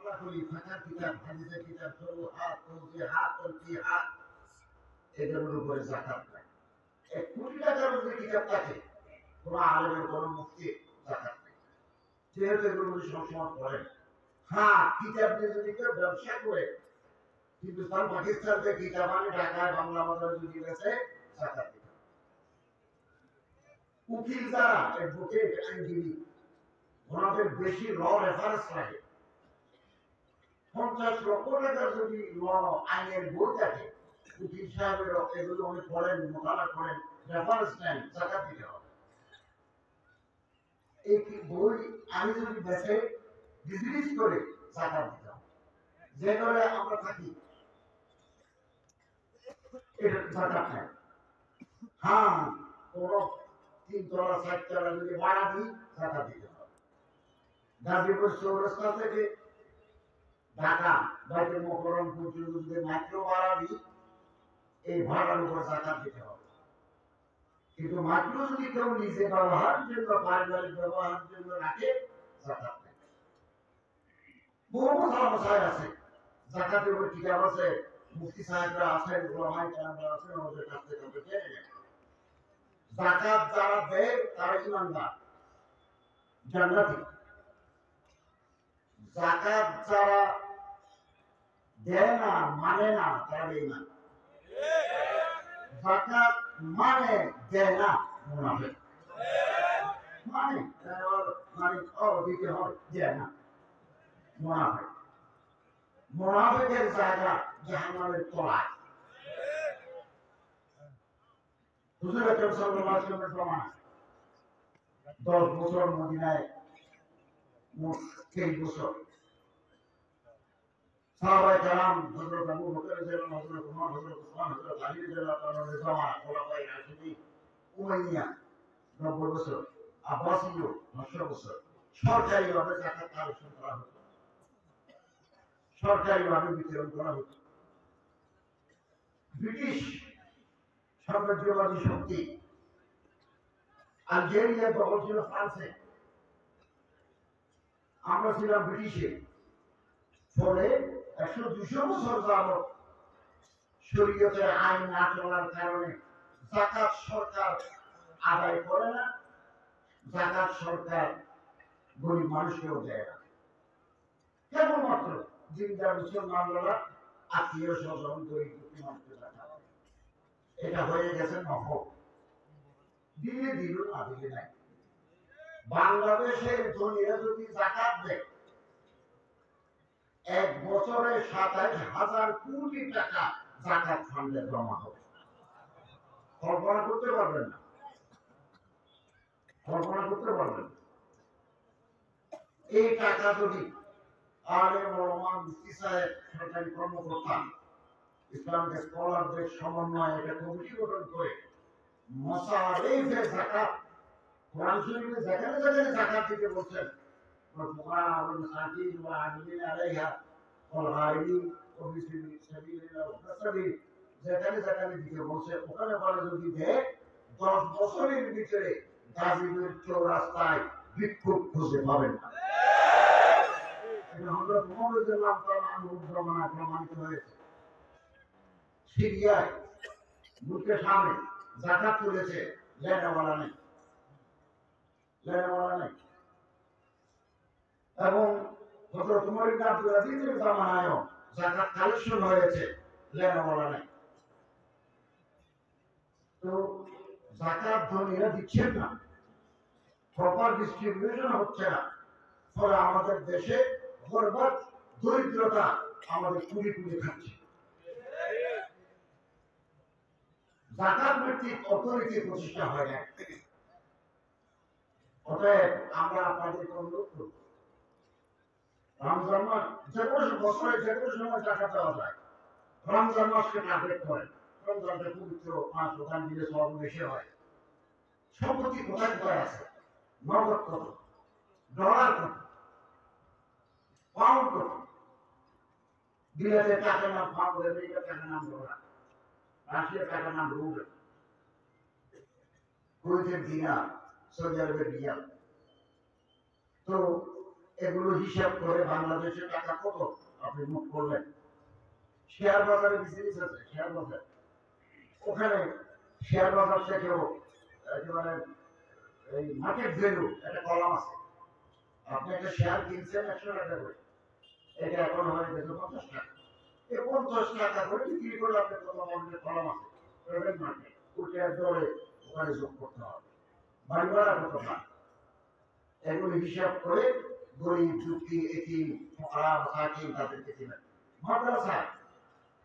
খোলাখুলি ফাঁকার কিতাব, হাদিসের কিতাব, ফুরুআত, তওজিহাত, তানকিহাত এগুলোর উপরে যাকাত নাই। 1 কোটি টাকার যদি কিতাব থাকে, কোন আলেমের কোন মুফতি যাকাত নেই। যেহেতু এগুলো সবসময় পড়েন। হ্যাঁ, কিতাব নিয়ে যদি কেউ ব্যবসা করে হিন্দুস্তান পাকিস্তান থেকে কিতাব আনে ঢাকায় বাংলা বাজারে যদি বেচে, যাকাত দিতে হবে। উকিল যারা অ্যাডভোকেট, আইনজীবী, ওনাদের বেশি ল রেফারেন্স লাগে। 50 লক্ষ টাকার যদি ল আইনের বই থাকে, উকিল সাহেবের এগুলো উনি পড়েন, মোতালা করেন, রেফারেন্স নেন, যাকাত দিতে হবে। এই বই আমি যদি বেচে বিজনেস করে যাকাত দিতে হবে। যে ঘরে আমরা থাকি এটা যাকাত নেই। হ্যাঁ, কোন 3 তলা 4 তলা যদি ভাড়া দিই, যাকাত দিতে হবে। গাজীপুর চৌরাস্তা থেকে ঢাকা বাইতুল মোকাররম পর্যন্ত যদি মাত্র ভাড়া দিই, এই ভাড়ার উপর যাকাত দিতে হবে। কিন্তু মাত্র যদি কেউ নিজে ব্যবহারের জন্য, পারিবারিক ব্যবহারের জন্য রাখে, যাকাত নেই। বহু মশাই আছে, যাকাতের উপর কিতাব আছে, মুফতি সাহেবরা আছেন, ওলামায়ে কেরামরা আছেন, ওদের কাছ থেকে আমরা জেনে নেব। যাকাত যারা দেয় তারা ঈমানদার, জান্নাতি। যাকাত যারা দেয় না, মানে না, তারা বেঈমান। যাকাত মানে দেয় না, মুনাফিক। মানে দিতে হয়, দেয় না, মুনাফিক। মুনাফিকের জায়গা জাহান্নামের তলায়। হুজুর আকরাম সাল্লাল্লাহু আলাইহি ওয়াসাল্লামের প্রমাণ 10 বছর মদিনায়, মোট 23 বছর সাহাবায়ে কেরাম, হযরত আবু বকর রাদিয়াল্লাহু আনহু, হযরত ওমর, হযরত উসমান, হযরত আলী রাদিয়াল্লাহু তাআলা জামাত, খোলাফায়ে রাশিদিন, উমাইয়া 90 বছর, আব্বাসীয় 900 বছর। সরকারিভাবে যাকাত কালেকশন করা হতো, সরকারিভাবে বিতরণ করা হতো। ব্রিটিশ সাম্রাজ্যবাদী শক্তি আলজেরিয়া দখল ছিল ফ্রান্সে, আমরা ছিলাম ব্রিটিশে। ফলে 100-200 বছর যাবত শরীয়তের আইন না চলার কারণে যাকাত সরকার আদায় করে না, যাকাত সরকার গরিব মানুষকেও দেয় না। কেবলমাত্র দিনদার মুসলমানরা আত্মীয় স্বজন গরিব দুঃখী মানুষকে যাকাত। এটা হয়ে গেছে নফল, দিলে দিল, না দিলে নাই। বাংলাদেশের ধনীরা যদি যাকাত দেয়, 1 বছরে 27,000 কোটি টাকা যাকাত ফান্ডে জমা হবে। কল্পনা করতে পারবেন না, কল্পনা করতে পারবেন না। এই টাকা যদি আলেম ওলামা, মুফতি সাহেব, সরকারি কর্মকর্তা, ইসলামিক স্কলারদের সমন্বয়ে একটা কমিটি গঠন করে মাসারিফে যাকাত, কোরআন শরীফে যেখানে যেখানে যাকাত দিতে বলছেন, ফুকারা ওয়াল মাসাকিন ওয়া আমিলিন আলাইহা ওয়াল গায়রিন ওয়া ফি সাবিলিল্লাহ ওয়া তাসাবিল, যেখানে যেখানে দিতে বলছে ওখানে বলে যদি দেয়, 10 বছরের ভিতরে গাজীপুর চৌরাস্তায় বিক্ষোভ খুঁজে পাবেন না। এটা হযরত ওমর রাদিয়াল্লাহু তাআলা আনহুর প্রমাণে প্রমাণিত হয়েছে। সিরিয়ায় মুখের সামনে যাকাত তুলেছে, লেনাওয়ালা নেই, লেনাওয়ালা নেই। এবং হযরত ওমর ইবনে আব্দুল আজিজের জামানায়ও যাকাত কালেকশন হয়েছে, লেনাওয়ালা নেই। তো যাকাত ধনীরা দিচ্ছেন না, প্রপার ডিস্ট্রিবিউশন হচ্ছে না। ফলে আমাদের দেশে গর্ভত, দরিদ্রতা আমাদের কুড়ি কুড়ি খাচ্ছে। যাকাত ভিত্তিক অর্থনীতি প্রতিষ্ঠা হয় না। অতএব আমরা আপনাদেরকে অনুরোধ করব, রমজান মাস যে কোনো বছরে যে কোনো সময় যাকাত দেওয়া যায়, রমজান মাসকে টার্গেট করেন। রমজানটা পবিত্র মাস, ওখান দিলে সব বেশি হয়। সম্পত্তি কোথায় কোথায় আছে, নগদ কত, ডলার কত, পাউন্ড কত, বিলাতের টাকার নাম পাউন্ড, আমেরিকার টাকার নাম ডলার, রাশিয়ার টাকার নাম রুবেল, কুয়েতের দিনার, সৌদি আরবের রিয়াল। তো এগুলো হিসাব করে বাংলাদেশের টাকা কত আপনি মুখ করলেন। শেয়ার বাজারে বিজনেস আছে, শেয়ার বাজার, ওখানে শেয়ার বাজার থেকেও একেবারে এই মার্কেট ভ্যালু একটা কলাম আছে। আপনি একটা শেয়ার কিনছেন 100 টাকা করে, এটা এখন হয়ে গেছে 50 টাকা। এই 50 টাকা করে বিক্রি করলে আপনি কত মূল্যের কলাম আছে প্রাইভেট মার্কেট, ওটা দরে ওখানে যোগ করতে হবে। বাড়ি ভাড়া কত পান, এগুলো হিসাব করে গরিব দুঃখী এতিম ফকরা মাসাকিন তাদেরকে দিবেন। মাদ্রাসায়,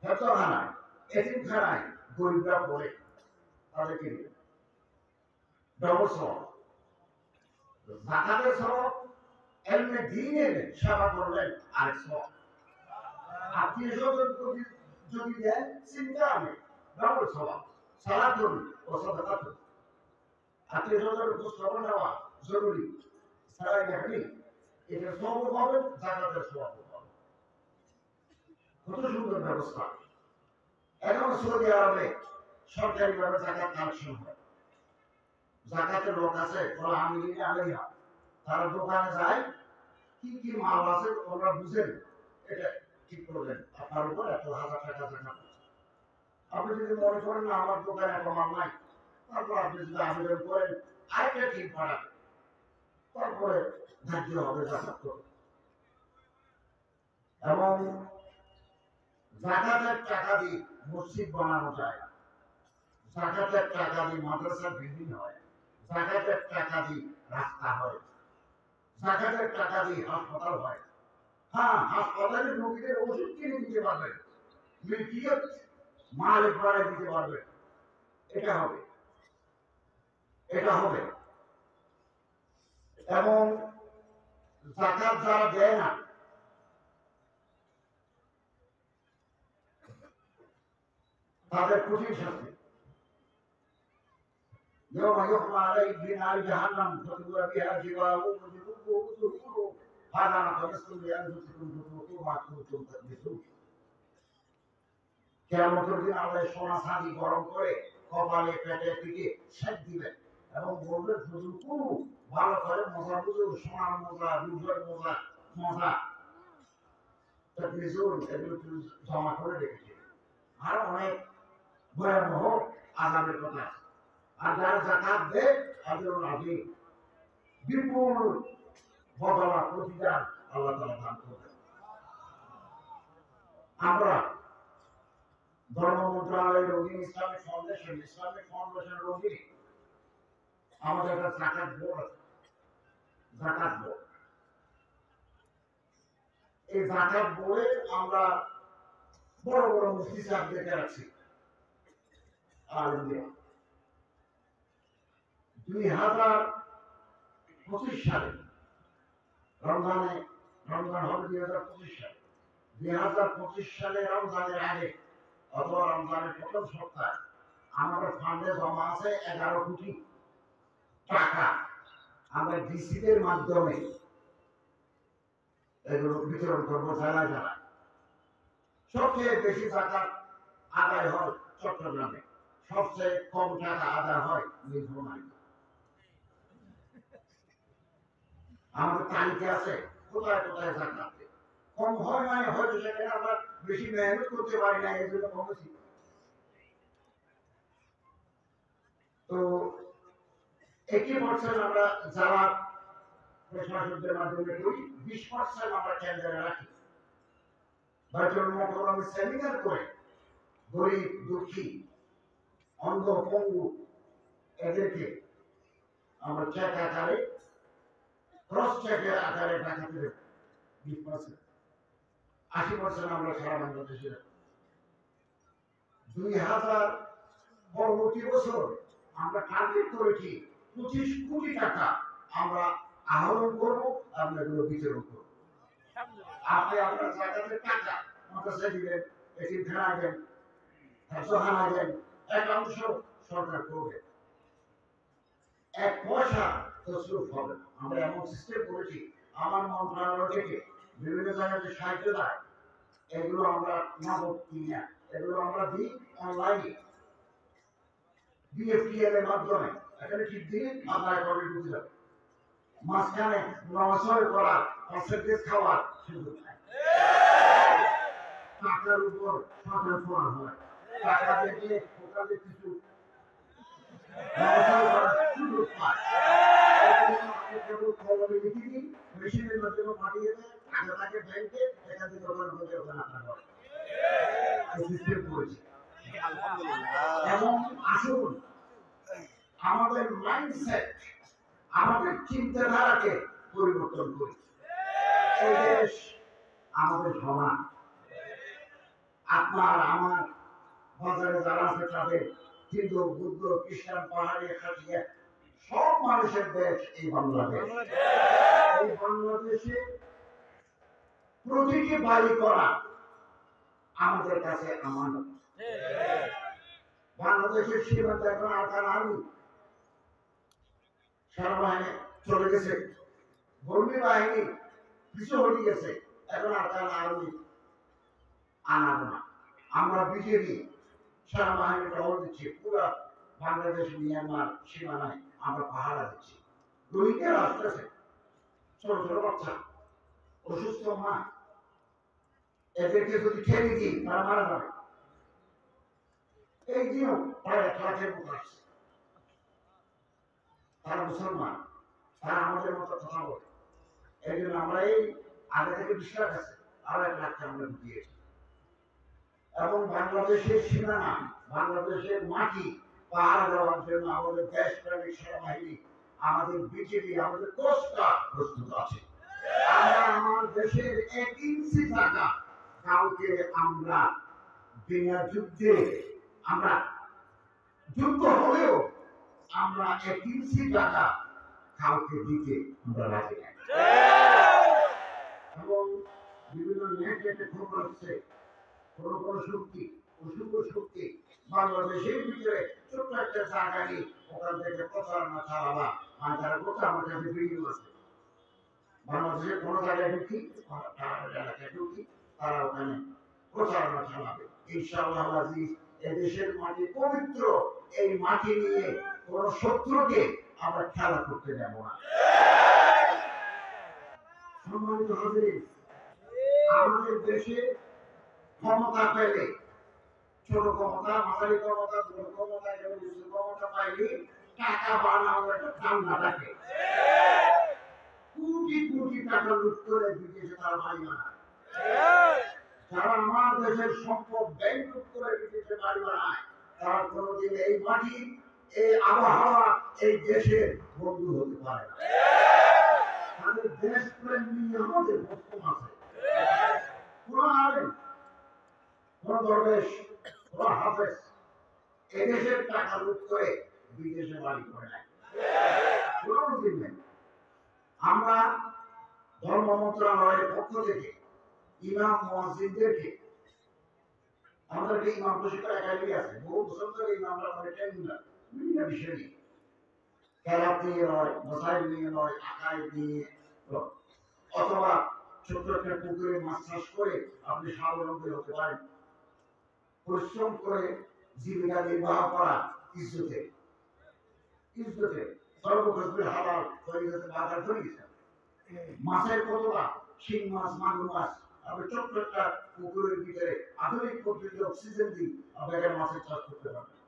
হেফজখানায়, এতিমখানায় গরিবরা পড়ে, তাদেরকে দিবেন। ডবল সওয়াব। যাকাতের সওয়াব, এলমে দ্বীনের সেবা করলেন আরেক সওয়াব। আত্মীয়-স্বজন যদি দেন চিন্তা নেই, ডবল সওয়াব। সালাতুন ও সাদাকাতুন, আত্মীয়-স্বজনের খোঁজ খবর নেওয়া জরুরি, সারাই দেখেনি, এটা সওয়াব পাবেন, যাকাতের সওয়াব পাবেন। কত সুন্দর ব্যবস্থা। এখন সৌদি আরবে সরকারিভাবে যাকাত কালেকশন হয়। যাকাতের লোক আছে, ওরা আমিরিনে আলাইহা, তারা দোকানে যায়, কি কি মাল আছে ওরা বুঝেন, এটা ঠিক করবেন, আপনার উপর 1,000 টাকা জাকাত। আপনি যদি মনে করেন না আমার দোকানে এত মাল নাই, তারপর আপনি যদি আবেদন করেন আরেকটা ঠিক পাঠাবেন, তারপরে ধার্য হবে যাকাত করবে। এবং যাকাতের টাকা দিয়ে মসজিদ বানানো যায়, যাকাতের টাকা দিয়ে মাদ্রাসা বিল্ডিং হয়, যাকাতের টাকা দিয়ে রাস্তা হয়, যাকাতের টাকা দিয়ে হাসপাতাল হয়। হ্যাঁ, হাসপাতালে রোগীদের ওষুধ কিনে দিতে পারবেন, মিল্কিয়ত মালিক বাড়ায় দিতে পারবেন। এটা হবে, এটা হবে। এবং যাকাত যারা দেয় না, তাদের কঠিন শাস্তি। يوم يحمى عليه في نار جهنم فتكوى بها جباههم وجنوبهم وظهورهم هذا ما قدستم لأنفسكم فذوقوا ما كنتم تكنزون। কিয়ামতের দিন আল্লাহ সোনা চাঁদি গরম করে কপালে পেটে পিঠে সেঁক দিবেন এবং বলবেন ফুজুকু, ভালো করে মজা বুঝুন, সোনার মজা, রূপের মজা, মজা তাকনিজুন, এগুলো জমা করে রেখেছে। আর অনেক ভয়াবহ আযাবের কথা। আর যারা যাকাত দেয় তাদের আগে বিপুল বদলা প্রতিদান আল্লাহ তাআলা দান করবেন। আমরা ধর্ম মন্ত্রণালয়ের অধীনে ইসলামিক ফাউন্ডেশনের অধীনে আমাদের একটা যাকাত বোর্ড আছে, যাকাত বোর্ড। এই যাকাত বোর্ডে আমরা বড় বড় মুফতি সাহেবদেরকে রাখছি। আর 2025 সালে রমজান হবে 2025 সালে। 2025 সালে রমজানের আগে অথবা রমজানের প্রথম সপ্তাহে আমাদের ফান্ডে জমা আছে 11 কোটি টাকা। আমরা ডিসিদের মাধ্যমে এগুলো বিতরণ করবো জেলায় জেলায়। সবচেয়ে বেশি যাকাত আদায় হয় চট্টগ্রামে, সবচেয়ে কম টাকা আদায় হয় নীলফামারীতে। আমাদের তালিকা আছে কোথায় কোথায় যাকাত কম হয়, মানে হয়তো সেখানে আমরা বেশি মেহনত করতে পারি না, এই জন্য কমেছি। তো 80% আমরা যারা প্রশাসকদের মাধ্যমে করি, 20% আমরা কেন্দ্রে রাখি। বাইতুল মুকাররমে সেমিনার করে গরিব দুঃখী অন্ধ পঙ্গু এদেরকে আমরা চেক আকারে, ক্রস চেকের আকারে টাকা দেব। 20%, 80% আমরা সারা বাংলাদেশে। 2000 পরবর্তী বছর আমরা টার্গেট করেছি 25 কোটি টাকা আমরা আহরণ করবো, আমরা এগুলো বিতরণ করবো। আপনি আপনার যাকাতের টাকা মাদ্রাসায় দিবেন, এতিমখানায় দেন, হেফজখানায় দেন, এক অংশ সরকার করবে, 1 পয়সা তসরুফ হবে না। আমরা এমন সিস্টেম করেছি, আমার মন্ত্রণালয় থেকে বিভিন্ন জায়গায় যে সাহায্য দেয়, এগুলো আমরা নগদ কিনি না, এগুলো আমরা দিই অনলাইনে বিএফটিএল এর মাধ্যমে। এখানে ঠিক দিন আপনার অ্যাকাউন্টে ঢুকে যাবে। মাঝখানে নমস্কার করার পার্সেন্টেজ খাওয়ার সুযোগ নাই। টাকার উপর সরকার ফোন হয়, টাকা দিয়ে ওখানে কিছু নমস্কার করার সুযোগ পায়। কেবল খবরে লিখে দিই, মেশিনের মাধ্যমে পাঠিয়ে দেয়, টাকা থাকে ব্যাংকে, এখান থেকে ওখানে হতে ওখানে আপনার হয় সিস্টেম করেছে। এবং আসুন আমাদের মাইন্ডসেট, আমাদের চিন্তাধারাকে পরিবর্তন করি। এই দেশ আমাদের সমান, আপনার আমার বাজারে যারা আছে তাদের হিন্দু, বুদ্ধ, খ্রিস্টান, পাহাড়ি, খাসিয়া সব মানুষের দেশ এই বাংলাদেশ। এই বাংলাদেশে প্রতিটি বাড়ি করা আমাদের কাছে আমানত। বাংলাদেশের সীমান্ত এখন আরকান আর্মি সেনাবাহিনী চলে গেছে, বর্মী বাহিনী পিছু হয়ে গেছে, এখন আরকান আর্মি আনাবো না। আমরা বিজেপি সেনাবাহিনী টহল দিচ্ছি, পুরো বাংলাদেশ মিয়ানমার সীমানায় আমরা পাহারা দিচ্ছি। রোহিঙ্গারা আসতেছে, ছোট ছোট বাচ্চা, অসুস্থ মা, এদেরকে যদি ঠেলে দিই তারা মারা যাবে। এই দিনও প্রায় 1 লাখের মতো আসছে। তারা মুসলমান, তারা আমাদের মতো কথা বলে। এই জন্য আমরা এই আগে থেকে 20 লাখ আছে, আরো 1 লাখকে আমরা ঢুকিয়েছি। এবং বাংলাদেশের সীমানা, বাংলাদেশের মাটি পাহারা দেওয়ার জন্য আমাদের দেশপ্রেমিক সেনাবাহিনী, আমাদের বিজেপি, আমাদের কোস্টগার্ড প্রস্তুত আছে। আমরা আমার দেশের 1 ইঞ্চি জায়গা কাউকে আমরা বিনা যুদ্ধে, আমরা যুদ্ধ হলেও আমরা 1 ইঞ্চি জায়গা কাউকে দিতে আমরা রাজি নাই। এবং বিভিন্ন নেটে খবর হচ্ছে কোন শক্তি, অশুভ শক্তি বাংলাদেশের ভিতরে ছোট্ট একটা জায়গা নিয়ে ওখান থেকে প্রচারণা চালাবা। আর যারা করছে আমার কাছে ভিডিও আছে, বাংলাদেশের কোন জায়গায় ঢুকি, এলাকায় ঢুকি, তারা ওখানে প্রচারণা চালাবে। ইনশাআল্লাহ আজিজ, এদেশের মাটি পবিত্র, এই মাটি নিয়ে কোন শত্রুকে আমরা খেলা করতে দেব না। সম্মানিত হাজির, আমাদের দেশে ক্ষমতা পেলে, ছোট ক্ষমতা, মাঝারি ক্ষমতা, বড় ক্ষমতা এবং উঁচু ক্ষমতা পাইলে টাকা বানানো একটা ধান্দা থাকে। কোটি কোটি টাকা লুট করে বিদেশে তারা বাড়ি বানায়। যারা আমার দেশের সম্পদ ব্যাংক লুট করে বিদেশে বাড়ি বানায়, তারা কোনোদিন এই মাটি, এই আবহাওয়া, এই দেশের বন্ধু হতে পারে না। তাদের দেশপ্রেম নিয়ে আমাদের বক্তব্য আছে। কোন আলেম, কোন দরবেশ, কোন হাফেজ এদেশের টাকা লুট করে বিদেশে বাড়ি করে নেয়, কোনদিন নেই। আমরা ধর্ম মন্ত্রণালয়ের পক্ষ থেকে ইমাম মুয়াজ্জিনদেরকে, আমাদের একটা ইমাম প্রশিক্ষণ একাডেমি আছে, বহু বছর ধরে ইমামরা করে ট্রেনিং দেয় বিভিন্ন বিষয় নিয়ে, কেরাত নিয়ে নয়, মশাইল নিয়ে নয়, আকাইদ নিয়ে, অথবা ছোট্ট একটা পুকুরে মাছ চাষ করে আপনি স্বাবলম্বী হতে পারেন। পরিশ্রম করে জীবিকা নির্বাহ করা ইজ্জতে, ইজ্জতে সর্বক্ষেত্রে হালাল তৈরি হতে বাজার ধরে গেছে। মাছের কতটা, শিং মাছ, মাগুর মাছ, আপনি ছোট্ট একটা পুকুরের ভিতরে আধুনিক পদ্ধতিতে অক্সিজেন দিই আপনি মাছের চাষ করতে পারবেন।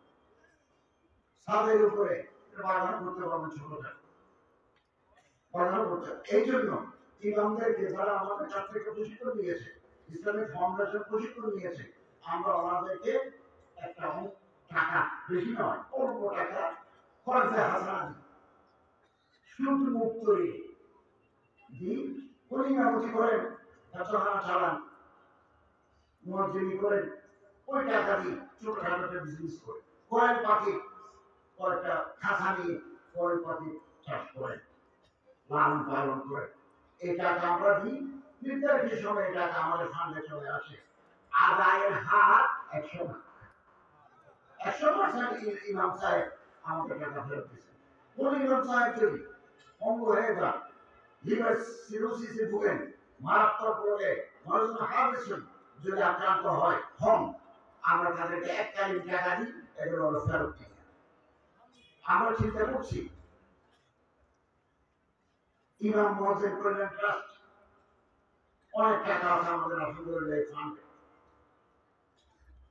ছাদের উপরে বাগান করতে পারবেন, ছোটখাটো বাগান করতে। এই জন্য ইমামদেরকে, যারা আমাদের কাছ থেকে প্রশিক্ষণ নিয়েছে, ইসলামিক ফাউন্ডেশন প্রশিক্ষণ নিয়েছে, আমরা ওনাদেরকে একটা টাকা, বেশি নয়, অল্প টাকা খরচে হাসানা দিই, সুদ মুক্ত দিই। পরিমাপতি করেন, ব্যবসাখানা চালান, মুয়াজ্জিনি করেন, ওই টাকা দিয়ে ছোটখাটো একটা বিজনেস করে, কয়েল পাখি কয়েকটা খাঁচা নিয়ে কয়েল পাখি চাষ করেন, লালন পালন করেন। এই টাকা আমরা দিই, নির্ধারিত সময় টাকা আমাদের ফান্ডে চলে আসে। আদায়ের হার 100%। 100% ইমাম সাহেব আমাদের টাকা ফেরত দিয়েছেন। কোন ইমাম সাহেব যদি অঙ্গ হয়ে যান, লিভার সিরোসিসে ভুগেন, মারাত্মক রোগে, মনোজন হার্টেশন যদি আক্রান্ত হন, আমরা তাদেরকে এককালীন টাকা দিই, এগুলো হলো ফেরত দিই। আমরা চিন্তা করছি ইমাম মুয়াজ্জিন কল্যাণ ট্রাস্ট অনেক টাকা আছে আমাদের আলহামদুলিল্লাহ এই ফান্ডে।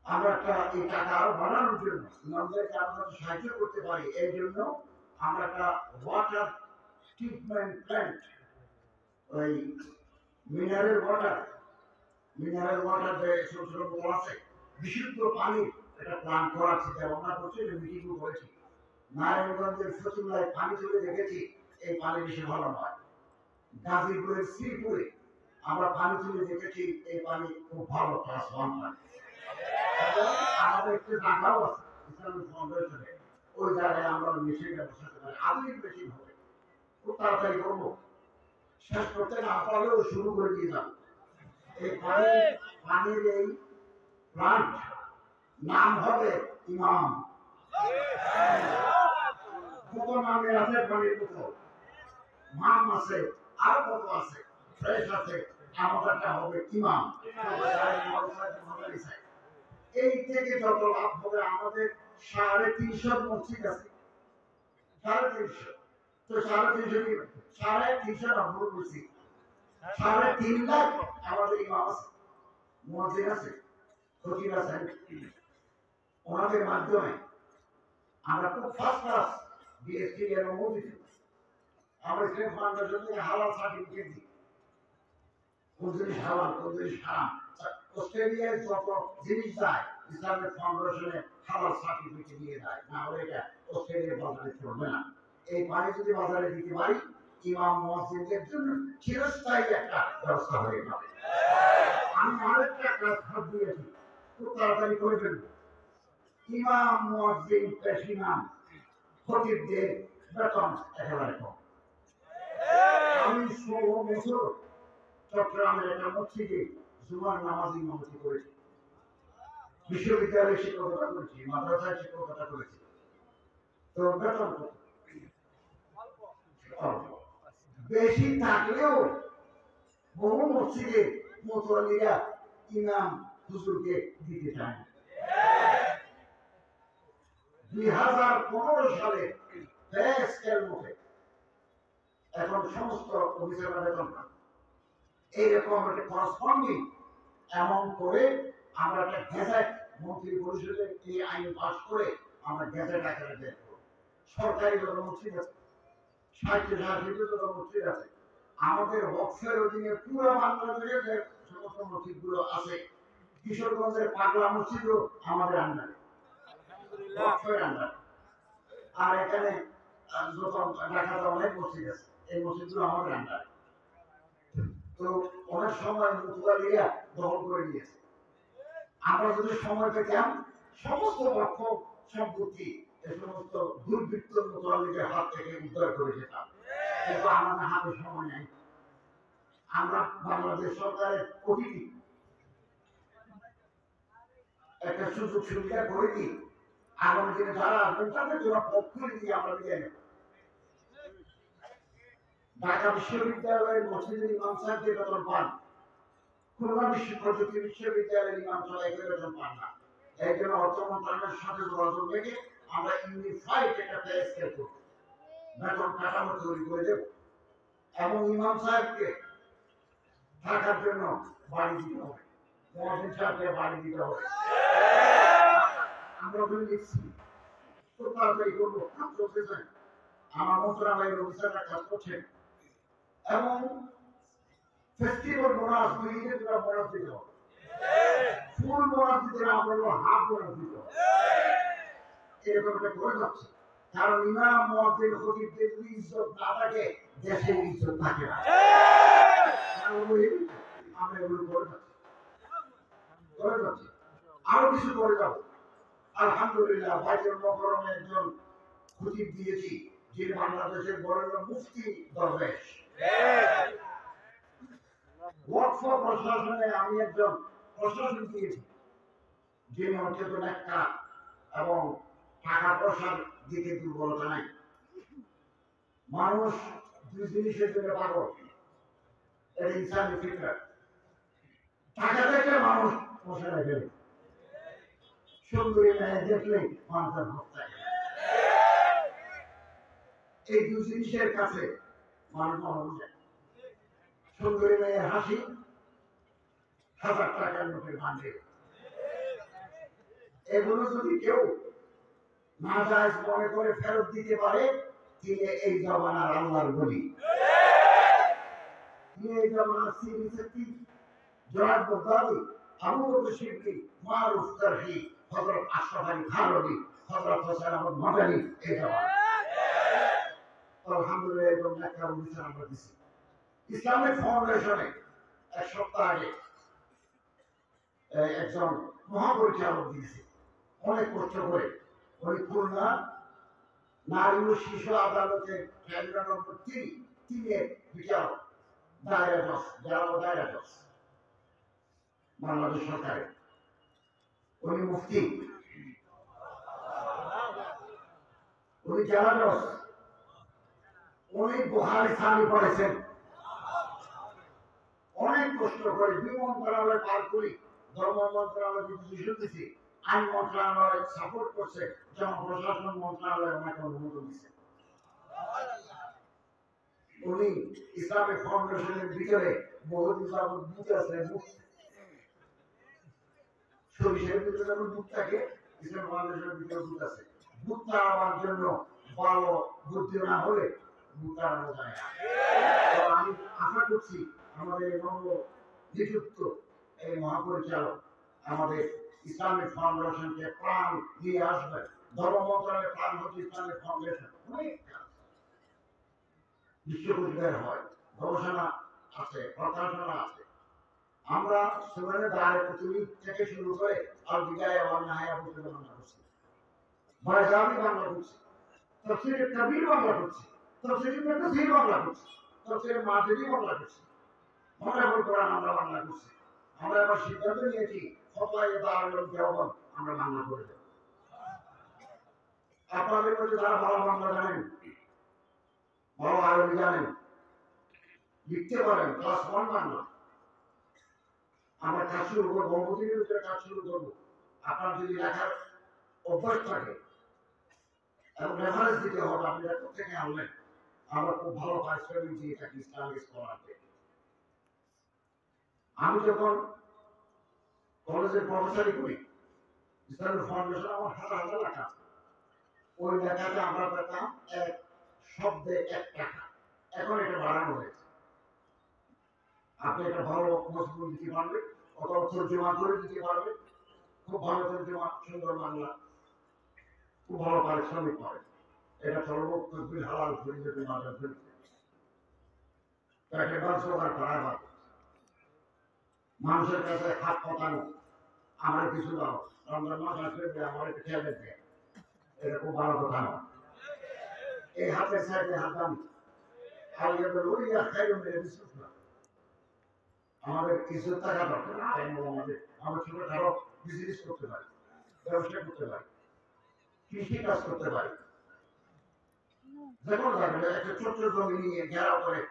আমরা এই টাকা আরো বাড়ানোর জন্য ইমামদেরকে আমরা সাহায্য করতে পারি, এই জন্য আমরা একটা ওয়াটার ট্রিটমেন্ট প্ল্যান্ট, ওই মিনারেল ওয়াটার যে ছোট ছোট বোতল আছে বিশুদ্ধ পানির একটা প্ল্যান্ট করা চিন্তা ভাবনা করছি, মিটিংও করেছি। নারায়ণগঞ্জের ফতুল্লায় পানি তুলে দেখেছি, এই পানি বেশি ভালো নয়। গাজীপুরের শ্রীপুরে আমরা পানি তুলে দেখেছি, এই পানি খুব ভালো, ক্লাস 1 পানি। আমাদের একটু জায়গাও আছে ইসলামিক ফাউন্ডেশনে, ওই জায়গায় আমরা মেশিনটা বসাতে পারি, আধুনিক মেশিন হবে, খুব তাড়াতাড়ি করবো। শেষ করতে না পারলেও শুরু করে দিয়ে যাবো। এই পানির এই প্লান্ট নাম হবে ইমাম। কত নামে আছে পানির বোতল, মাম আছে, আর কত আছে, ফ্রেশ আছে, আমাদেরটা হবে ইমাম। এই থেকে যত লাভ হবে, আমাদের 350 মসজিদ আছে, 350, তো 350 না ভুল বলছি, 3.5 লাখ আমাদের ইমাম আছে, মুয়াজ্জিন আছে, খতিব আছে। ওনাদের মাধ্যমে আমরা খুব ফার্স্ট ক্লাস বিএসটি এর অনুমোদিত। আমরা ইসলাম ফাউন্ডেশন থেকে হালাল সার্টিফিকেট দিই, কোন জিনিস হালাল কোন জিনিস হারাম। অস্ট্রেলিয়ায় যত জিনিস যায় ইসলামিক ফাউন্ডেশনে হালাল সার্টিফিকেট দিয়ে দেয়, না হলে এটা অস্ট্রেলিয়ার বাজারে চলবে না। এই পানি যদি বাজারে দিতে পারি, ইমাম মুয়াজ্জিনদের জন্য চিরস্থায়ী একটা ব্যবস্থা হয়ে যাবে। আমি আরেকটা কাজ হাত দিয়েছি, খুব তাড়াতাড়ি করে ফেলবো। ইমাম মুয়াজ্জিন পেশিমাম খতিবদের বেতন একেবারে কম। আমি 16 বছর চট্টগ্রামের একটা মসজিদে জুমার নামাজ ইমামতি করেছি, বিশ্ববিদ্যালয়ে শিক্ষকতা করেছি, মাদ্রাসায় শিক্ষকতা করেছি। তো বেতন বেশি থাকলেও বহু মসজিদে মুতওয়াল্লিরা ইমাম হুজুরকে দিতে চায়। 2015 সালে স্কেল মতে এখন সমস্ত অফিসাররা বেতন পান। এইরকম একটা করসপন্ডিং অ্যামাউন্ট করে আমরা একটা গেজেট মন্ত্রী পরিষদে এই আইন পাস করে আমরা গেজেট আকারে বের করব। সরকারি যত মসজিদ আছে, 60-60 যত মসজিদ আছে, আমাদের ওয়াকফের অধীনে পুরো বাংলাদেশের যে সমস্ত মসজিদগুলো আছে, কিশোরগঞ্জের পাগলা মসজিদও আমাদের আন্ডারে, ওয়াকফের আন্ডারে। আর এখানে যত ঢাকাতে অনেক মসজিদ আছে, এই মসজিদগুলো আমাদের আন্ডারে। তো অনেক সময় মুতওয়াল্লিরা দখল করে নিয়েছে। আমরা যদি সময় পেতাম সমস্ত পক্ষ সম্পত্তি এই সমস্ত দুর্বৃত্ত মুতওয়াল্লিদের হাত থেকে উদ্ধার করে যেতাম, কিন্তু আমাদের হাতে সময় নেই। আমরা বাংলাদেশ সরকারের প্রতিটি একটা সুযোগ সুবিধা করে দিই, আগামী দিনে যারা আসবেন তাদের জন্য পক্ষ দিয়ে আমরা দিয়ে নেব। ঢাকা বিশ্ববিদ্যালয়ের মসজিদের ইমাম সাহেব যে বেতন পান, খুলনা প্রযুক্তি বিশ্ববিদ্যালয়ের ইমাম সাহেব বেতন পান না। এই জন্য অর্থ মন্ত্রণালয়ের সাথে যোগাযোগ রেখে আমরা ইউনিফাইড একটা পে স্কেল করব, বেতন কাঠামো তৈরি করে দেব, এবং ইমাম সাহেবকে থাকার জন্য বাড়ি দিতে হবে, মুয়াজ্জিন সাহেবকে বাড়ি দিতে হবে। আমরা ওখানে লিখছি, খুব তাড়াতাড়ি করবো, কাজ চলতেছে, আমার মন্ত্রণালয়ের অফিসাররা কাজ করছেন। এবং ফেস্টিভ্যাল বোনাস 2 ঈদের জন্য বোনাস দিতে হবে, ফুল বোনাস দিতে না, আমরা হাফ বোনাস দিতে হবে। এরকম একটা করে যাচ্ছে, কারণ ইমাম মুয়াজ্জিন খতিবদের যদি ইজ্জত না থাকে, দেশের ইজ্জত থাকে না। আমরা এগুলো করে যাচ্ছি, আরো কিছু করে যাবো। আলহামদুলিল্লাহ বাইতুল মুকাররমে একজন খতিব দিয়েছি, যিনি বাংলাদেশের বরেণ্য মুফতি দরবেশ। ওয়াকফ প্রশাসনে আমি একজন প্রশাসক দিয়েছি, যিনি অত্যন্ত নেককার এবং টাকা পয়সার দিকে দুর্বলতা নাই। মানুষ দুই জিনিসের জন্য পাগল, এটা ইনসানি ফিতরত। টাকা দেখলে মানুষ মশায় ফেলে, সুন্দরী মেয়ে দেখলে মানুষের ভক্ত। এই দুই জিনিসের কাছে মানুষ সুন্দরী মেয়ের হাসি 1000 টাকার নোটের ভান্ডে। এগুলো যদি কেউ না যায় মনে করে ফেরত দিতে পারে, তিনি এই জমানার আল্লাহর বলি। এই জমানার সিবি শক্তি জনাব বগদাদি, আবু বকর সিদ্দিক, মারুফ তারহি, হযরত আশরাফ আলী থানভী, হযরত হোসেন আহমদ মাদানী, এই জমানা আলহামদুলিল্লাহ এবং একটা অনুষ্ঠান আমরা দিছি। ইসলামিক ফাউন্ডেশনে এক সপ্তাহ আগে একজন মহাপরিচালক দিয়েছে, অনেক কষ্ট করে। ওই খুলনা নারী ও শিশু আদালতের ট্রাইব্যুনাল নম্বর 3 বিচারক, দায়রা জজ, দায়রা জজ বাংলাদেশ সরকারের। উনি মুফতি, উনি জেলা জজ, উনি বুখারী সানি পড়েছেন। অনেক কষ্ট করে 2 মন্ত্রণালয় পার করি, ধর্ম মন্ত্রণালয় ডিসিশন দিয়েছে, আইন মন্ত্রণালয় সাপোর্ট করছে, জনপ্রশাসন মন্ত্রণালয় ওনাকে অনুমোদন দিচ্ছে। উনি ইসলামিক ফাউন্ডেশনের ভিতরে বহুত ইসলামিক বুথ আছে, সরিষের ভিতরে যেমন বুথ থাকে, ইসলামিক ফাউন্ডেশনের ভিতরে বুথ আছে। বুথ তাড়াবার জন্য ভালো বুদ্ধি না হলে বুথ তাড়ানো যায় না। আমি আশা করছি আমাদের নব নিযুক্ত এই মহাপরিচালক আমাদের ইসলামিক ফাউন্ডেশনকে প্রাণ দিয়ে আসবে। ধর্ম মন্ত্রণালয়ের প্রাণ হচ্ছে ইসলামিক ফাউন্ডেশন। অনেক বিশ্ববিদ্যালয় হয়, গবেষণা আছে, প্রকাশনা আছে। আমরা সুবহানের দাঁড়ে পুতুলি থেকে শুরু করে আর বিদায় আমার নাহায়া পর্যন্ত বাংলা করছি, বয়জামি বাংলা করছি, তাফসীরে কবির বাংলা করছি, তাফসীরে তাফসীর বাংলা করছি, তাফসীরে মাদানী বাংলা করছি, মনে কোরআন আমরা বাংলা করছি। আমরা এবার সিদ্ধান্ত নিয়েছি ফতোয়া দারুল দেওবন্দ আমরা বাংলা করে দেব। আপনাদের মধ্যে যারা ভালো বাংলা জানেন, ভালো আরবি জানেন, লিখতে পারেন, ক্লাস 1 বাংলা, আমরা কাজ শুরু করবো, বহুদিনের ভিতরে কাজ শুরু করবো। আপনার যদি লেখার অভ্যাস থাকে এবং রেফারেন্স দিতে হবে, আপনি এটা থেকে আনলেন, আমরা খুব ভালো পারিশ্রমিক দিয়ে থাকি ইসলামিক স্কলারকে। আমি যখন কলেজে প্রফেসরি করি, ইসলামিক ফাউন্ডেশন আমার হাজার হাজার লেখা, ওই লেখাতে আমরা পেতাম 1 শব্দে 1 টাকা। এখন এটা বাড়ানো হয়েছে। আপনি এটা ভালো মজবুত দিতে পারবেন, অথবা তর্জমা করে দিতে পারবেন, খুব ভালো তর্জমা, সুন্দর বাংলা, খুব ভালো পারিশ্রমিক পাবেন। এটা সর্বোচ্চ হালাল পরিচিত মাধ্যম চলছে। তাকে বাস্তবায়ন করা হয়। মানুষের কাছে হাত পাতানো, আমার কিছু দাও, রমজান মাস আসলে আমার একটু খেয়াল রাখবে, এটা খুব ভালো কথা নয়। এই হাতের সাইডে হাত দাম আমাদের কিছু টাকা দরকার, আমরা ছোটখাটো বিজনেস করতে পারি, ব্যবসা করতে পারি, কৃষি কাজ করতে পারি, যে কোনো জায়গায় একটা ছোট্ট জমি নিয়ে ঘেরাও করে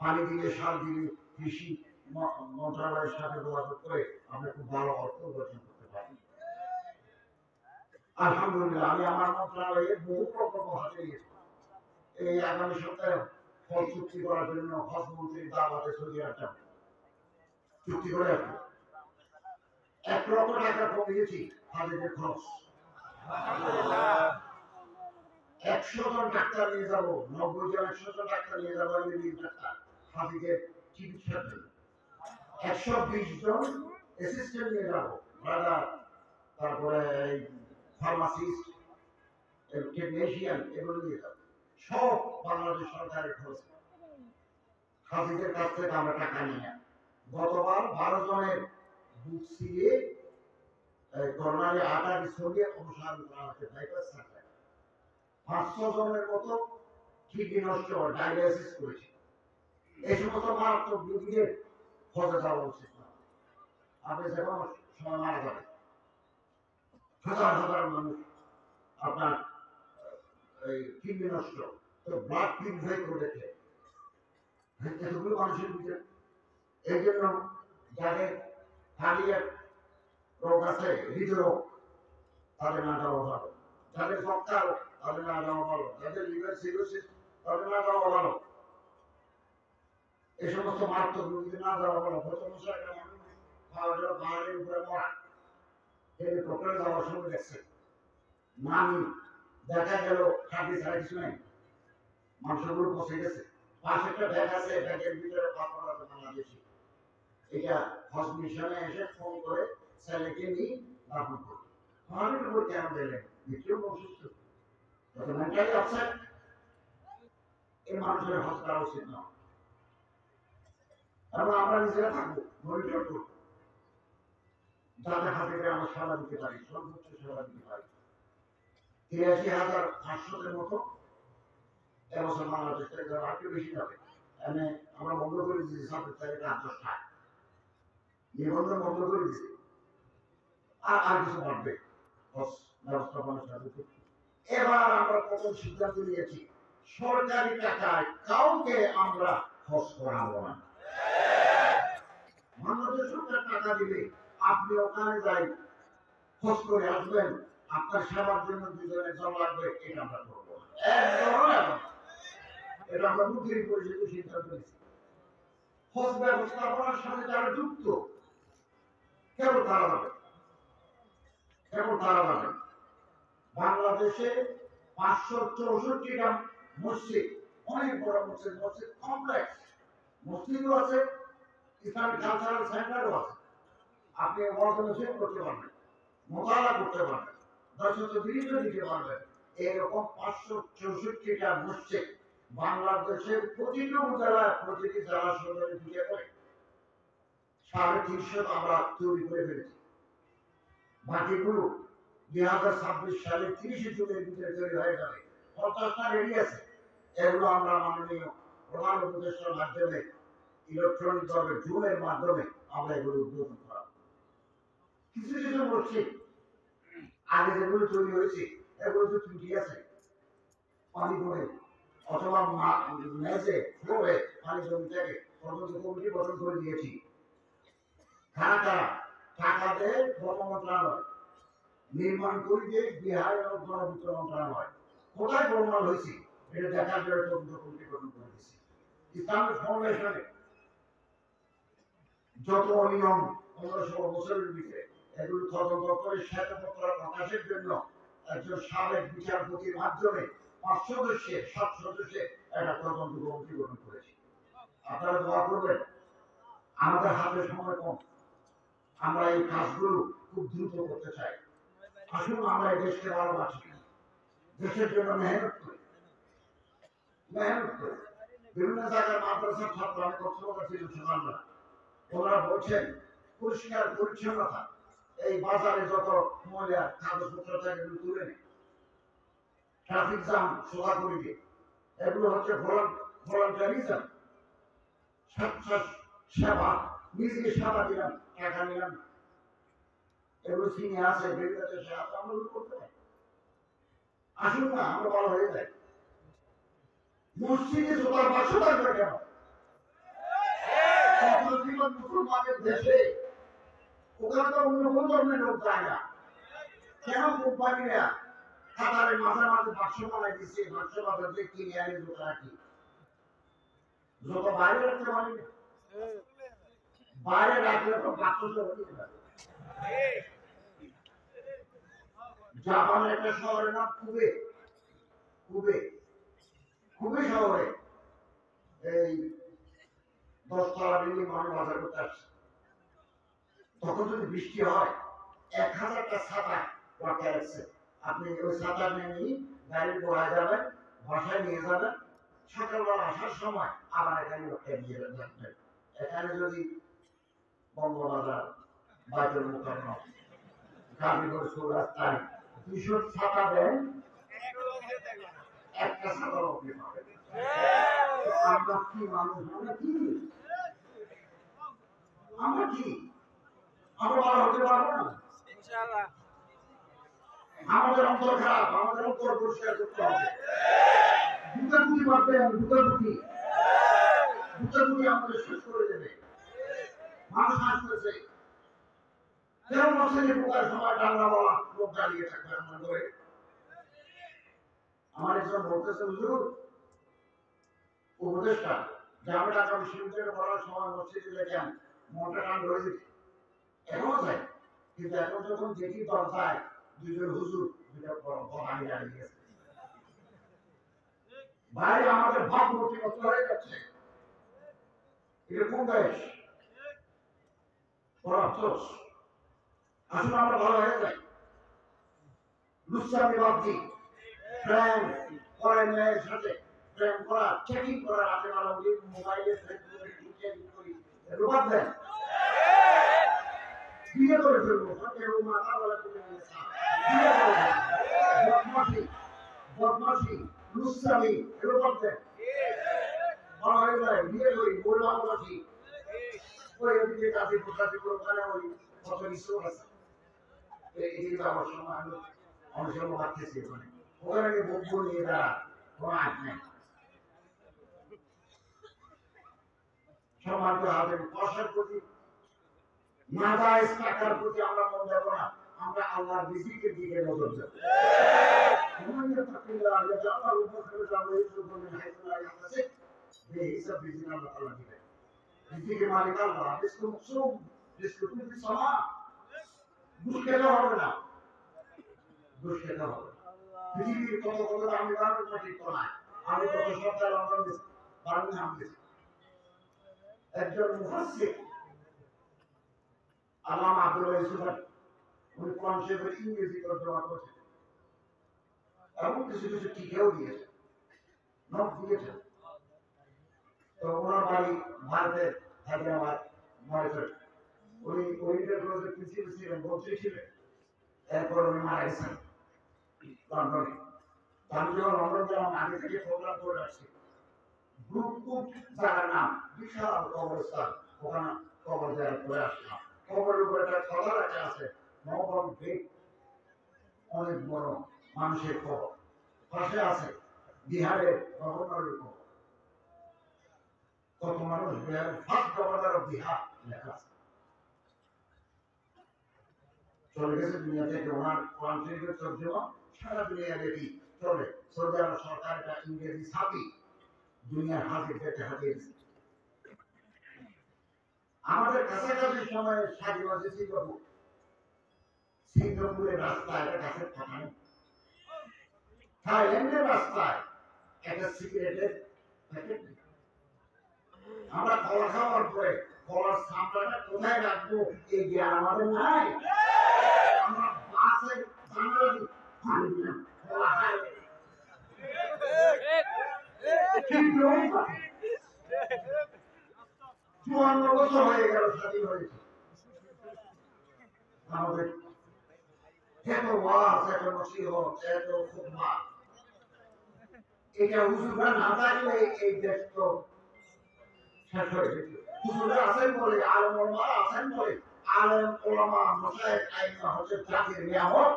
পানি দিলে, সার দিলে, কৃষি মন্ত্রণালয়ের সাথে যোগাযোগ করে আমরা খুব ভালো অর্থ উপার্জন করতে পারি। আলহামদুলিল্লাহ, আমি আমার মন্ত্রণালয়ে বহু প্রকল্প হাতে নিয়েছি। এই আগামী সপ্তাহে হজ চুক্তি করার জন্য হজ মন্ত্রীর দাওয়াতে সৌদি আরব চুক্তি করে আসবো। 1 লক্ষ টাকা কমিয়েছি হাজিদের খরচ। 100 জন ডাক্তার নিয়ে যাবো, 90 জন 100 জন ডাক্তার নিয়ে যাবো, ডাক্তার হাজিদের চিকিৎসার জন্য। 120 জন অ্যাসিস্ট্যান্ট নিয়ে যাবো, ব্রাদার, তারপরে ফার্মাসিস্ট, টেকনিশিয়ান, এগুলো নিয়ে যাবো। সব বাংলাদেশ সরকারের খরচ। হাজিদের কাছ থেকে আমরা টাকা নিই না। গতবার 12 জনের বুক সিয়ে করোনারে আটার সঙ্গে অনুসরণ করা হচ্ছে, 500 জনের মতো কিডনি নষ্ট, ডায়ালিসিস করেছে। এই সমস্ত মারাত্মক রোগীদের হজে যাওয়া উচিত না। আপনি যখন সময় মারা যাবে, হাজার হাজার মানুষ আপনার কিডনি নষ্ট, তো ব্লাড পিউরিফাই করে দেখে এতগুলো মানুষের ভিতরে। এই জন্য যাদের কার্ডিয়াক রোগ আছে, হৃদরোগ, তাদের না যাওয়া ভালো, যাদের যক্ষ্মা রোগ তাদের না যাওয়া ভালো, যাদের লিভার সিরোসিস তাদের না যাওয়া ভালো, এই সমস্ত মারাত্মক রোগীতে না যাওয়া বলো গত বছর একটা মানুষ পাহাড়ের উপরে মরা হেলিকপ্টারে যাওয়ার সময় দেখছে নামি দেখা গেল খাদ্য ছাড়া কিছু নাই মানুষগুলো পচে গেছে পাশে একটা ব্যাগ আছে ব্যাগের ভিতরে পাথর আছে বাংলাদেশি এটা হজ মিশনে এসে ফোন করে ছেলেকে নিয়ে দাফন করবে পাহাড়ের উপর কেন গেলেন দ্বিতীয় অসুস্থ যত মেন্টালি আপসেট এই মানুষের হজ করা উচিত না এবং আমরা নিজেরা থাকবো মনিটর করবো যাদের হাতে আমরা সেবা দিতে পারি সর্বোচ্চ সেবা দিতে পারি ৮৩,৫০০-এর মতো এবছর বাংলাদেশ থেকে আরো বেশি যাবে আমরা বন্ধ করে দিয়েছি সাথে তারিখে ৮-১০টায় নিবন্ধন বন্ধ করে দিয়েছি আর কিছু বাড়বে ব্যবস্থাপনার সাথে এবার আমরা প্রথম সিদ্ধান্ত নিয়েছি সরকারি টাকায় কাউকে আমরা খরচ করাবো না বাংলাদেশ সরকার টাকা দিবে আপনি ওখানে যাই খোঁজ করে আসবেন আপনার সেবার জন্য দুজনের জল লাগবে এটা আমরা করবো এটা আমরা মুক্তির পরিষদের সিদ্ধান্ত নিয়েছি খোঁজ ব্যবস্থাপনার সাথে যারা যুক্ত কেবল তারা যাবে বাংলাদেশে ৫৬৪টা মসজিদ অনেক বড় মসজিদ কমপ্লেক্স মসজিদও আছে ইসলামিক কালচারাল সেন্টারও আছে আপনি মসজিদ করতে পারবেন মোতালা করতে পারবেন দৃঢ় দিতে পারবেন এরকম ৫৬৪টা মসজিদ বাংলাদেশের প্রতিটি উপজেলায় প্রতিটি জেলা সদরে দিকে করে ৩৫০ আমরা তৈরি করে ফেলেছি বাকিগুলো ২০২৬ সালে ৩০ জুনের ভিতরে তৈরি হয়ে যাবে ৫০টা রেডি আছে এগুলো আমরা মাননীয় প্রধান উপদেষ্টার মাধ্যমে ইলেকট্রনিক ভাবে জুনের মাধ্যমে আমরা এগুলো উদ্বোধন করা কিছু কিছু মসজিদ আগে যেগুলো তৈরি হয়েছে এগুলো তো ত্রুটি আছে পানি পড়ে অথবা মেঝে ফ্লোরে পানি জমি থেকে তদন্ত কমিটি গঠন করে দিয়েছি কারা টাকা দেয় ধর্ম মন্ত্রণালয় নির্মাণ করিতে বিহার এবং গণবিতরণ মন্ত্রণালয় কোথায় গোলমাল হয়েছে এটা দেখার জন্য তদন্ত কমিটি গঠন করে দিয়েছি ইসলামিক ফাউন্ডেশনে যত অনিয়ম ১৫-১৬ বছরের ভিতরে এগুলো তদন্ত করে শ্বেতপত্র প্রকাশের জন্য একজন সাবেক বিচারপতির মাধ্যমে ৫ সদস্যের ৭ সদস্যের একটা তদন্ত কমিটি গঠন করেছি আপনারা দোয়া করবেন আমাদের হাতে সময় কম আমরা এই কাজগুলো খুব দ্রুত করতে চাই আসুন আমরা এই দেশকে ভালোবাসি দেশের জন্য মেহনত করি বিভিন্ন জায়গায় মাদ্রাসার ছাত্র আমি কক্সবাজার ছিলাম সকালবেলা ওনারা বলছেন পরিষ্কার পরিচ্ছন্নতা এই বাজারে যত ময়লা কাগজপত্র থাকে এগুলো তুলে নেই ট্রাফিক জ্যাম সোজা করে দিয়ে এগুলো হচ্ছে ভলান্টারিজম সেবা নিজেকে সেবা দিলাম টাকা নিলাম এগুলো চিনি আছে বিভিন্ন দেশে আছে আমরা করতে পারি আসুন না আমরা ভালো হয়ে যাই মসজিদে জোতার বাক্স থাকবে কেন মুসলমানের দেশে ওখানে তো অন্য কোন ধর্মের লোক যায় না কেন কোম্পানিরা কাতারের মাঝে মাঝে বাক্স বানাই দিচ্ছে বাক্স বাজারে কিনে আনি জোতা রাখি যত বাইরে রাখতে পারি না বাইরে রাখলে তো বাক্স জাপানের একটা শহরের নাম কুবে শহরে এই 10তলা বিল্ডিং মানুষ বাজার করতে আসছে তখন যদি বৃষ্টি হয় ১,০০০টা ছাতা ওয়াকে রাখছে আপনি ওই ছাতা নিয়ে গাড়ির গোড়ায় যাবেন বাসায় নিয়ে যাবেন সকালবেলা আসার সময় আবার এখানে ওকে নিয়ে যাবেন এখানে যদি বঙ্গবাজার বাইতুল মুকাররম গাজীপুর চৌরাস্তায় ২০০ ছাতা দেন একটা ছাতা আপনি পাবেন আমরা কি মানুষ আমরা কি আমরা ভালো হতে পারবো না ইনশাআল্লাহ আমাদের অন্তর খারাপ আমাদের অন্তর পরিষ্কার করতে হবে দুটাকুটি বাদে দুটাকুটি আমাদের শেষ করে দেবে মানুষ আসতেছে যেমন অসেনে পোকার সময় ডাঙ্গা বলা লোক দাঁড়িয়ে থাকবে আমার ঘরে আমার একজন বলতেছে হুজুর উপদেষ্টা গ্রামে ঢাকা বিশ্ববিদ্যালয়ে পড়ার সময় মসজিদে যেতাম, মনটা টান রয়ে যেত, এখনো যায়। কিন্তু এখন যখন দেখি দরজায় দুজন হুজুর দুটা বহানি দাঁড়িয়ে গেছে, ভাই আমাদের ভাবমূর্তি নষ্ট হয়ে যাচ্ছে। এটা কোন দেশ? বড় আফসোস। আসলে আমরা ভালো হয়ে যাই। লুচ্চামি বাবজি প্রেম করে মেয়ের সাথে, প্রেম করা, চেকিং করা, রাতে মালা উঠে মোবাইলে চেকিং করি, এগুলো বাদ দেন। বিয়ে করে ফেলবো, কেউ মাথা বলা তুলে নিয়েছে, বিয়ে করে বদমাশি, বদমাশি, লুচ্চামি, এগুলো বাদ দেন। বড় হয়ে যায়, বিয়ে করি, বললাম বাসি, ওই ওদিকে কাজে পোশাকি করে ওখানে ওই কত কিছু আছে। এই আমার সময় আমি অনেক সময় ভাবতেছি ওখানে ওখানে বকবো নিয়ে দাঁড়া, কোনো আজ নেই। সম্মানিত হাতের পয়সার প্রতি, নাজায়েজ টাকার প্রতি আমরা মন দেব না, আমরা আল্লাহর রিজিকের দিকে নজর দেব। আল্লাহর উপর করে যাবো, এই বললেন হাইতুল্লাহ আছে যে হিসাব রিজিক আল্লাহ তাআলা দিবেন। রিজিকের মালিক আল্লাহ, রিজকু মাকসুম, রিজকু ফিস সামা। ঘুষ খেতে হবে না, ঘুষ খেতে হবে। পৃথিবীর কত কত দামি দামি মাটির তলায় আমি কত সপ্তাহ লন্ডন গেছি, বার্মিংহাম গেছি। একজন মুফাসসির আল্লামা আব্দুল্লাহ ইউসুফ, উনি কোরআন শরীফের ইংরেজি তর্জমা করেছেন এবং কিছু কিছু টিকেও দিয়েছেন, নোট দিয়েছেন। তো ওনার বাড়ি ভারতের হায়দ্রাবাদ মহেশ্বর, উনি ওইটার প্রজেক্ট প্রিন্সিপাল ছিলেন, মন্ত্রী ছিলেন। এরপর উনি মারা গেছেন লন্ডনে। আমি যখন লন্ডন গেলাম, আগে থেকে প্রোগ্রাম করে রাখছি, ব্রুকউড জায়গার নাম, বিশাল কবরস্থান, ওখানে কবর জায়গা করে আসলাম। কবরের উপরে একটা কথা লেখা আছে, নবম ভেদ, অনেক বড় মানুষের কবর। পাশে আছে বিহারের গভর্নরের কবর। কত মানুষ, বিহারের ফার্স্ট গভর্নর অফ বিহার লেখা আছে। চলে গেছে দুনিয়া থেকে, ওনার কোরআন শরীফের তর্জমা সারা দুনিয়া দেখি চলে। সৌদি আরব সরকার এটা ইংরেজি ছাপি দুনিয়ার হাতে পেতে হাতিয়ে দিচ্ছে। আমাদের কাছাকাছি সময়ে স্বাধীনতা সিঙ্গাপুর, সিঙ্গাপুরের রাস্তায় একটা গাছের পাঠানো, থাইল্যান্ডের রাস্তায় একটা সিগারেটের প্যাকেট। আমরা কলা খাওয়ার পরে কলার সামলাটা কোথায় রাখবো এই জ্ঞান আমাদের নাই। আমরা বাসে জানালা দিই, পানি দিলাম, কলা খাই, 54 বছর হয়ে গেল স্বাধীন হয়েছে। আমাদের এত ওয়াজ, এত নসিহত, এত খুতবা, এটা হুজুররা না থাকলে এই দেশ তো শেষ হয়ে যেত। হুজুররা আছেন বলে, আলেম ওলামা আছেন বলে, আলেম ওলামা মাশায়েখ আইম্মা হচ্ছে জাতির নিয়ামত।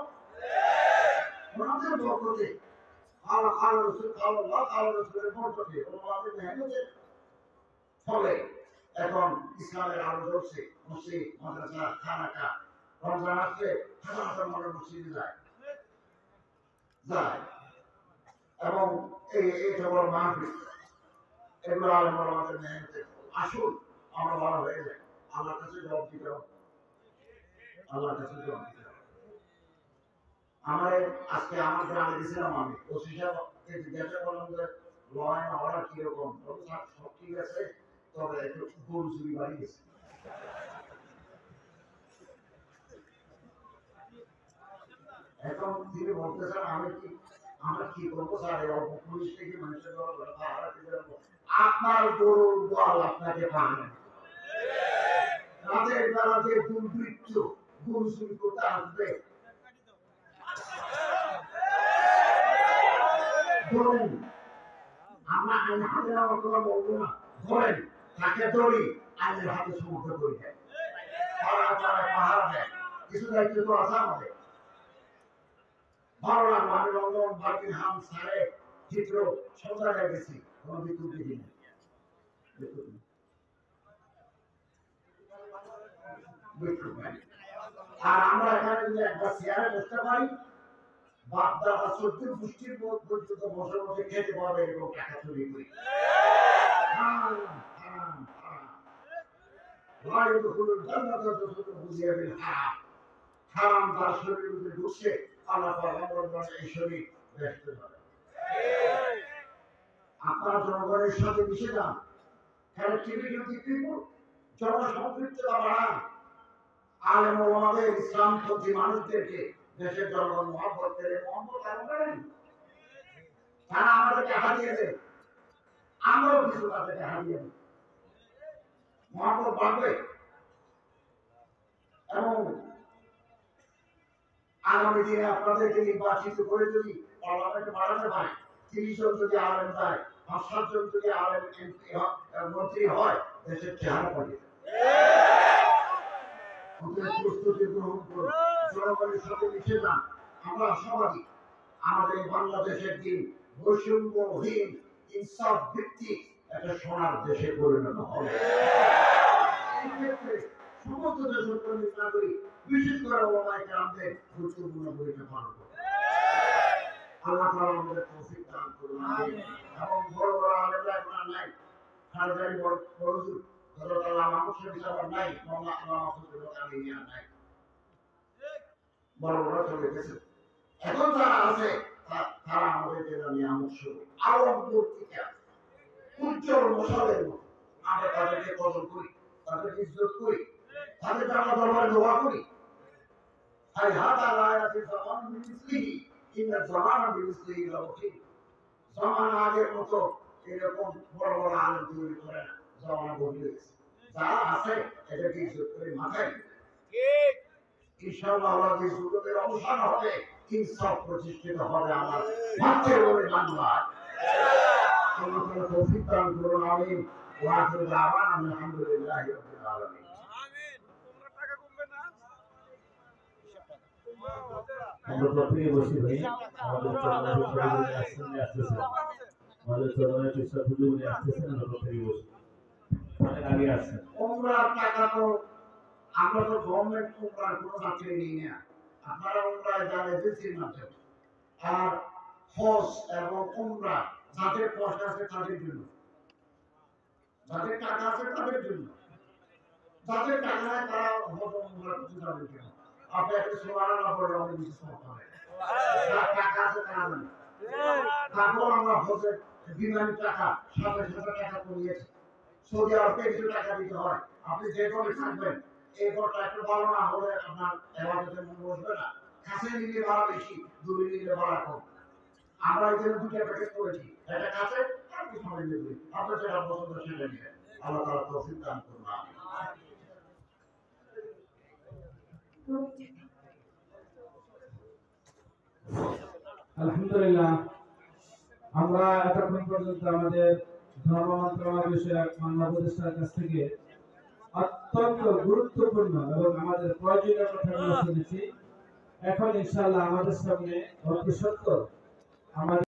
ওনাদের বরকতে, আল্লাহ রাসূল আল্লাহ তাআলা রাসূলের বরকতে, ওলামাদের মেহনতের ফলে এখন ইসলামের আলো জ্বলছে। মসজিদ, মাদ্রাসা, খানাকা, রমজান আসলে হাজার হাজার মানুষ মসজিদে যায় এবং এইটা বড় মাহফিল, এগুলো আলেম ওলামাদের মেহনতের ফল। আসুন আমরা ভালো হয়ে যাই, আল্লাহর কাছে জবাব দিতে হবে, আল্লাহর কাছে জবাব দিতে হবে। আজকে আমার গ্রামে গেছিলাম, আমি ওসি সাহেবকে জিজ্ঞাসা করলাম যে ল অ্যান্ড অর্ডার কিরকম, সব ঠিক আছে, তবে একটু গরু চুরি বাড়ি গেছে। এখন তিনি বলতেছেন আমরা কি করবো স্যার, এই অল্প পুলিশ থেকে মানুষের পাহারা দিতে যাবো। আপনার গরুর গোয়াল আপনাকে পাহারা দিতে হবে। রাতের বেলা যে দুর্বৃত্ত গরু চুরি করতে আসবে, ধরেন, আমরা আইন হাতে নেওয়ার কথা বলবো না, ধরেন তাকে ধরি, আইনের হাতে সমর্থ করে দেয়, পাহারা দেয়। কিছু দায়িত্ব তো আছে আমাদের। ভালো লাগলো, আমি লন্ডন, বার্মিংহাম, সারে, হিথ্রো সব জায়গায় গেছি, কোনো বিদ্যুৎ দেখি না। আর আমরা এখানে যদি একবার চেয়ারে বসতে পারি, বাপ দাদা 14 পুষ্টির পর্যন্ত বসে বসে খেতে পারবে এরকম টাকা চুরি করি। হারাম তার শরীরের মধ্যে ঢুকছে, আল্লাহ এই শরীর ব্যস্ত করে। আপনারা জনগণের সাথে মিশে যান, কানেক্টিভিটি পিপল, জনসম্পৃক্ততা বাড়ান, আলেম ওলামাদের ইসলামপন্থী মানুষদেরকে দেশের জনগণ মহব্বত করে, মহব্বত আরো করেন। তারা আমাদেরকে হারিয়ে দেয়, আমরাও কিছু তাদেরকে হারিয়ে দেব, মহব্বত বাড়বে। এবং আগামী দিনে আপনাদেরকে নির্বাচিত করে যদি পার্লামেন্টে বাড়াতে পারে, 30 জন যদি আলেম যায়, 5-7 জন যদি আলেম মন্ত্রী হয়, দেশের চেহারা পাল্টে যাবে। প্রস্তুতি গ্রহণ করুন, জনগণের সাথে মিশে যান। আমরা সবাই আমাদের বাংলাদেশের দিন বৈষম্যহীন ইনসাফ ভিত্তিক একটা সোনার দেশে পরিণত হবে। সমস্ত দেশের নাগরিক, বিশেষ করে ওলামায়ে কেরামদের গুরুত্বপূর্ণ ভূমিকা পালন করবে। আল্লাহ তাআলা আমাদের তৌফিক দান করুন। এবং বড় বড় আলেমরা এখন নাই, সরকারি বড় হুজুর হযরত আল্লামা মুফতি সাহেব নাই, মাওলানা আল্লামা ফজলুল আমিনিয়া নাই, বড় বড় চলে গেছে। এখন যারা আছে তারা আমাদের জন্য নিয়ামত স্বরূপ, আলোর পত্রিকা, উজ্জ্বল মশালের মতো। আমরা তাদেরকে কদর করি, তাদেরকে ইজ্জত করি, তাদের আমরা দরবারে দোয়া করি। হাই হাতা লায়াতি জামান বিমিসলিহি ইন্না জামানা বিমিসলিহি লাওকিন। জামানা আগের মতো এরকম বড় বড় আলেম তৈরি করে না, জামানা বদলে গেছে। যারা আছে এটাকে ইজ্জত করে মাথায় ঠিক ইনশাআল্লাহ আমাদের যুগের অবসান হবে, ইনসাফ প্রতিষ্ঠিত হবে আমার মাতৃ বলে বাংলায়। আল্লাহ তাআলা তৌফিক দান করুন। আমিন। ওয়া আখিরু দাওয়ানা আলহামদুলিল্লাহি রাব্বিল আলামিন। আমিন। তোমরা টাকা কমবে না। আমরা প্রত্যেকে বসি ভাই, আমাদের চরণে আসতেছে, আমাদের চরণে কৃষ্ণ পুজো নিয়ে আসতেছেন, আমরা প্রত্যেকে বসি, অনেক আগে আসছেন। ওমরার টাকা তো আমরা তো গভর্নমেন্ট ওমরার কোনো চাকরি নেই না, আপনারা ওমরায় যান এজেন্সির মাধ্যমে। আর হজ এবং ওমরা যাদের পয়সা আছে তাদের জন্য, যাদের টাকা আছে তাদের জন্য, যাদের টাকা নাই তারা হজ ওমরা করতে যাবেন কেন? আপনি একটা সুবহানাল্লাহ বলে অনেক কিছু সমস্যা হয়। যার টাকা আছে তারা জানে। তারপর আমরা হজের বিমানের টাকা 7,000 টাকা কমিয়েছি। সৌদি আরবে কিছু টাকা দিতে হয়। আপনি যে ঘরে থাকবেন এই ঘরটা একটু ভালো না হলে আপনার এবাদতে মন বসবে না। কাছে নিলে ভাড়া বেশি, দূরে নিলে ভাড়া কম। আমরা এখানে দুটো প্যাকেজ করেছি, একটা কাছে আর কিছু সময় নিয়ে দিই, আপনার যেটা পছন্দ সেটা নিয়ে। আল্লাহ তাআলা তৌফিক দান করুন। আলহামদুলিল্লাহ, আমরা এতক্ষণ পর্যন্ত আমাদের ধর্ম মন্ত্রণালয় বিষয়ক মাননীয় উপদেষ্টার কাছ থেকে অত্যন্ত গুরুত্বপূর্ণ এবং আমাদের প্রয়োজনীয় কথাগুলো শুনেছি। এখন ইনশাআল্লাহ আমাদের সামনে অতি সত্বর আমাদের